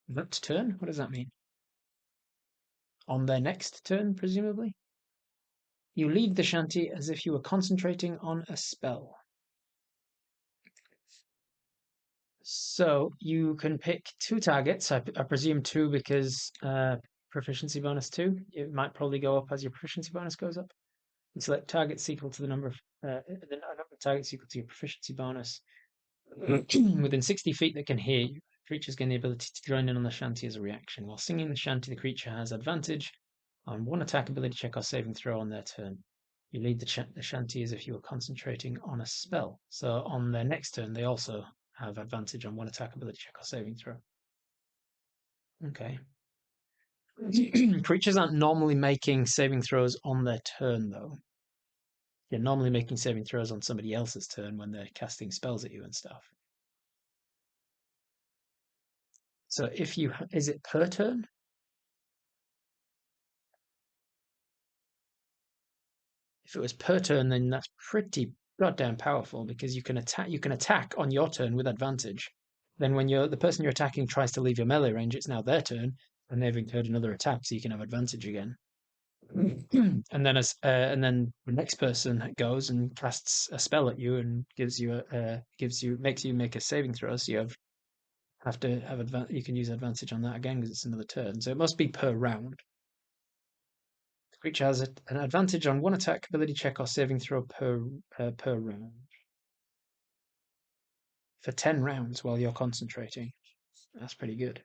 That turn? What does that mean? On their next turn, presumably? You lead the shanty as if you were concentrating on a spell. So you can pick 2 targets. I presume 2 because proficiency bonus 2. It might probably go up as your proficiency bonus goes up. You select targets equal to the number of targets equal to your proficiency bonus within 60 feet that can hear you. Creatures gain the ability to join in on the shanty as a reaction. While singing the shanty, the creature has advantage on one attack, ability check, or saving throw on their turn. You lead the shanty as if you were concentrating on a spell. So on their next turn, they also have advantage on one attack, ability check, or saving throw. Okay. Creatures aren't normally making saving throws on their turn, though. You're normally making saving throws on somebody else's turn when they're casting spells at you and stuff. So if you... Is it per turn? If it was per turn, then that's pretty goddamn powerful because you can attack on your turn with advantage. Then when the person you're attacking tries to leave your melee range, it's now their turn, and they've incurred another attack, so you can have advantage again. and then the next person goes and casts a spell at you and makes you make a saving throw. So you have to have you can use advantage on that again because it's another turn. So it must be per round. The creature has an advantage on one attack, ability check, or saving throw per round for 10 rounds while you're concentrating. That's pretty good.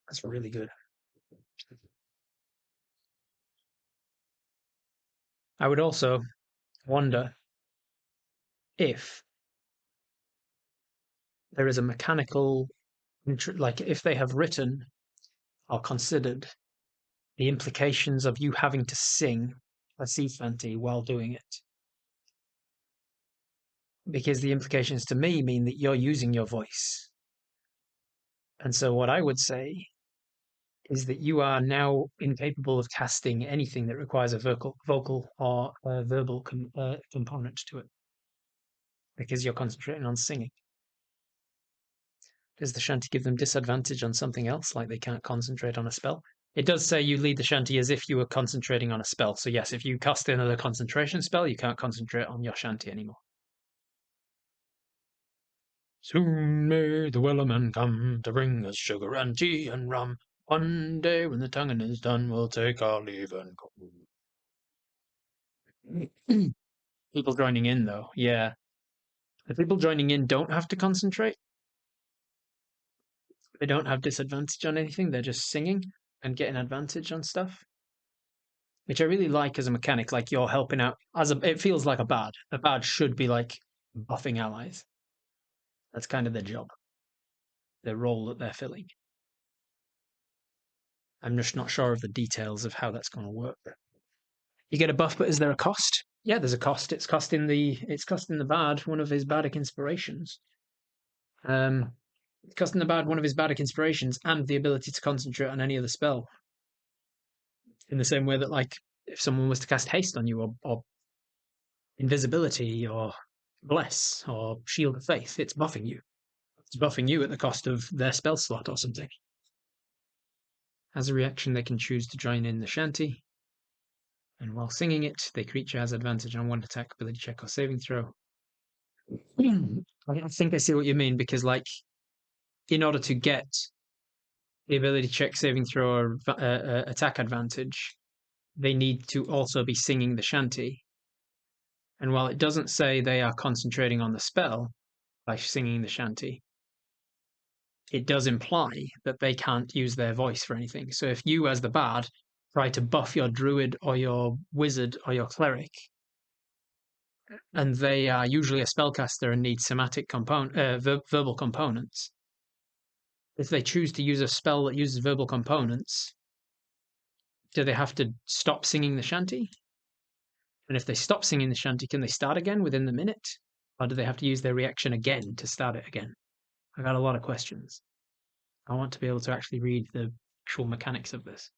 That's really good. I would also wonder if there is a mechanical, like if they have written or considered the implications of you having to sing a sea shanty while doing it. Because the implications to me mean that you're using your voice. And so what I would say is that you are now incapable of casting anything that requires a vocal or a verbal component to it. Because you're concentrating on singing. Does the shanty give them disadvantage on something else, like they can't concentrate on a spell? It does say you lead the shanty as if you were concentrating on a spell. So yes, if you cast another concentration spell, you can't concentrate on your shanty anymore. Soon may the Wellerman come to bring us sugar and tea and rum. One day when the tonguing is done, we'll take our leave and go. People joining in, though, yeah. The people joining in don't have to concentrate. They don't have disadvantage on anything. They're just singing and getting advantage on stuff, which I really like as a mechanic. Like you're helping out it feels like a bard. A bard should be like buffing allies. That's kind of their job, their role that they're filling. I'm just not sure of the details of how that's going to work. You get a buff, but is there a cost? Yeah, there's a cost. It's costing the bard one of his bardic inspirations. It's costing the bard one of his bardic inspirations and the ability to concentrate on any other spell. In the same way that, like, if someone was to cast haste on you or invisibility or bless or shield of faith, it's buffing you. It's buffing you at the cost of their spell slot or something. As a reaction, they can choose to join in the shanty. And while singing it, the creature has advantage on one attack, ability check, or saving throw. I think I see what you mean, because, like, in order to get the ability check, saving throw, or attack advantage, they need to also be singing the shanty. And while it doesn't say they are concentrating on the spell by singing the shanty, it does imply that they can't use their voice for anything. So if you, as the bard, try to buff your druid or your wizard or your cleric, and they are usually a spellcaster and need somatic verbal components, if they choose to use a spell that uses verbal components, do they have to stop singing the shanty? And if they stop singing the shanty, can they start again within the minute? Or do they have to use their reaction again to start it again? I got a lot of questions. I want to be able to actually read the actual mechanics of this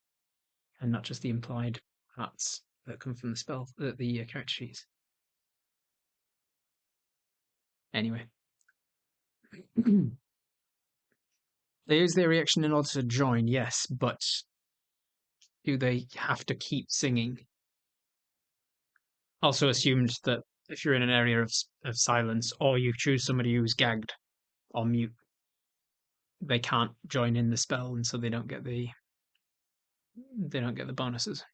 and not just the implied parts that come from the character sheets. Anyway. They use their reaction in order to join, yes, but do they have to keep singing? Also assumed that if you're in an area of silence, or you choose somebody who's gagged or mute, they can't join in the spell, and so they don't get the bonuses.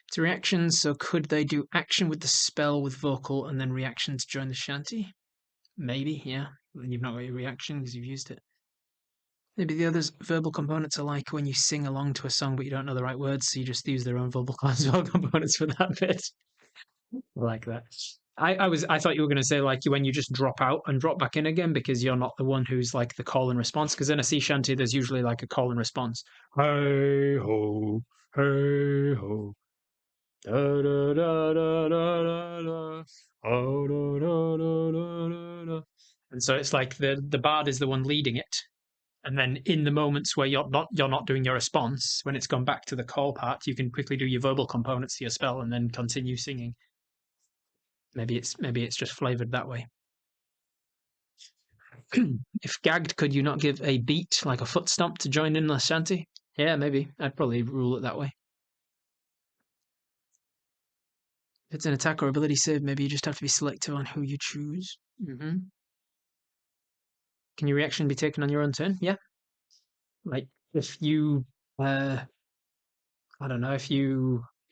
It's reactions, so could they do action with the spell with vocal and then reaction to join the shanty? Maybe, yeah. Then you've not got your reaction because you've used it. Maybe the others' verbal components are like when you sing along to a song but you don't know the right words, so you just use their own verbal components for that bit. I like that. I thought you were going to say like when you just drop out and drop back in again because you're not the one who's like the call and response. Because in a sea shanty, there's usually like a call and response. Hey ho, hey ho, da da da da da da da, oh da da da da da da. And so it's like the bard is the one leading it, and then in the moments where you're not doing your response, when it's gone back to the call part, you can quickly do your verbal components to your spell and then continue singing. Maybe it's just flavored that way. If gagged, could you not give a beat, like a foot stomp, to join in the shanty? Yeah, maybe. I'd probably rule it that way. If it's an attack or ability save, maybe you just have to be selective on who you choose. Mm-hmm. Can your reaction be taken on your own turn? Yeah. Like if you, I don't know, if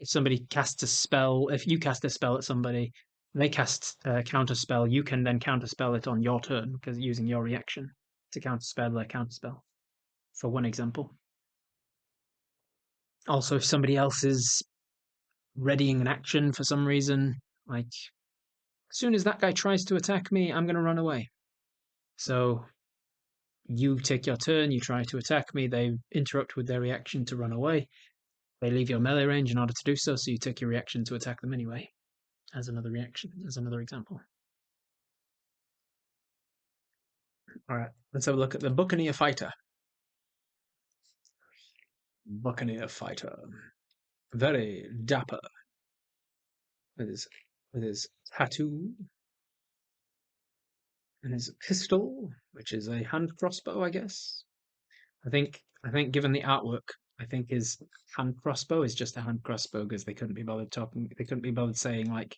somebody casts a spell, if you cast a spell at somebody, they cast a counter spell, you can then counter spell it on your turn because using your reaction to counter spell their counter spell. For one example. Also, if somebody else is readying an action for some reason, like as soon as that guy tries to attack me, I'm going to run away. So you take your turn, you try to attack me, they interrupt with their reaction to run away. They leave your melee range in order to do so, so you take your reaction to attack them anyway, as another reaction, as another example. All right, let's have a look at the Buccaneer fighter. Buccaneer fighter. Very dapper. With his tattoo and his pistol, which is a hand crossbow, I guess. I think given the artwork, I think his hand crossbow is just a hand crossbow because they couldn't be bothered saying like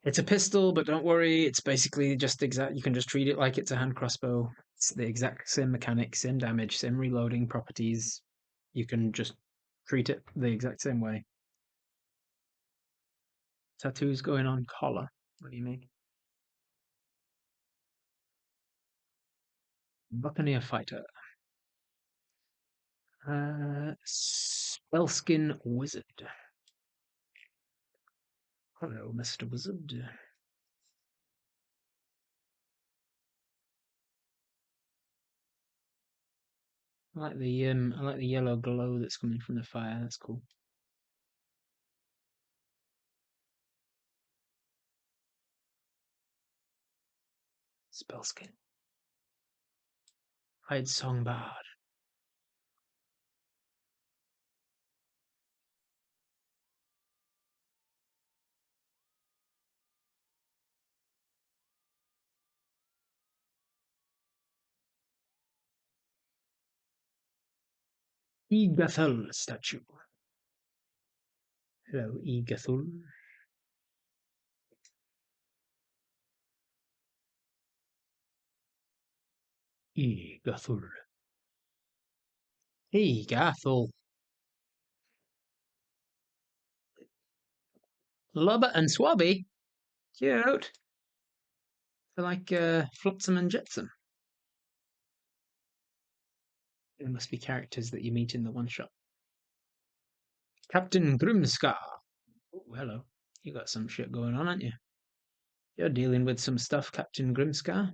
it's a pistol, but don't worry, it's basically just exact. You can just treat it like it's a hand crossbow. It's the exact same mechanics, same damage, same reloading properties. You can just treat it the exact same way. Tattoos going on collar. What do you mean? Buccaneer fighter. Spellskin wizard. Hello, Mr. Wizard. I like the yellow glow that's coming from the fire. That's cool. Spellskin. Tidesong bard. Egathul statue. Hello, Egathul. Gathul. Hey, Gathul. Lubber and Swabby. Cute. They're like Flotsam and Jetsam. There must be characters that you meet in the one shot. Captain Grimscar. Oh, hello. You got some shit going on, aren't you? You're dealing with some stuff, Captain Grimscar.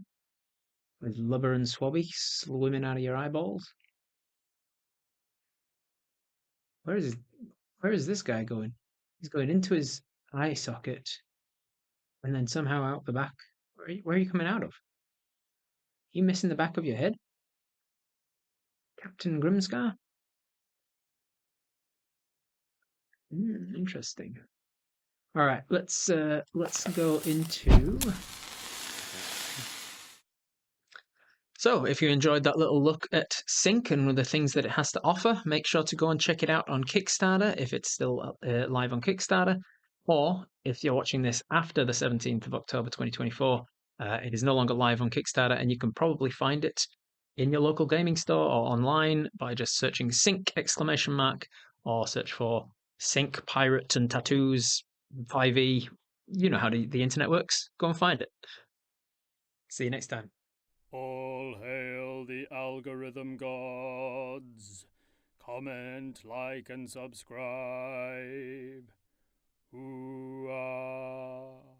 With Lubber and Swabby swimming out of your eyeballs. Where is this guy going? He's going into his eye socket and then somehow out the back. Where are you coming out of? You missing the back of your head? Captain Grimscar? Interesting. All right, let's go into. So, if you enjoyed that little look at Sync and the things that it has to offer, make sure to go and check it out on Kickstarter if it's still live on Kickstarter. Or if you're watching this after the 17th of October 2024, it is no longer live on Kickstarter, and you can probably find it in your local gaming store or online by just searching Sync ! Or search for Sync Pirate and Tattoos 5e. You know how the internet works. Go and find it. See you next time. All hail the algorithm gods. Comment, like, and subscribe. Ooh, ah.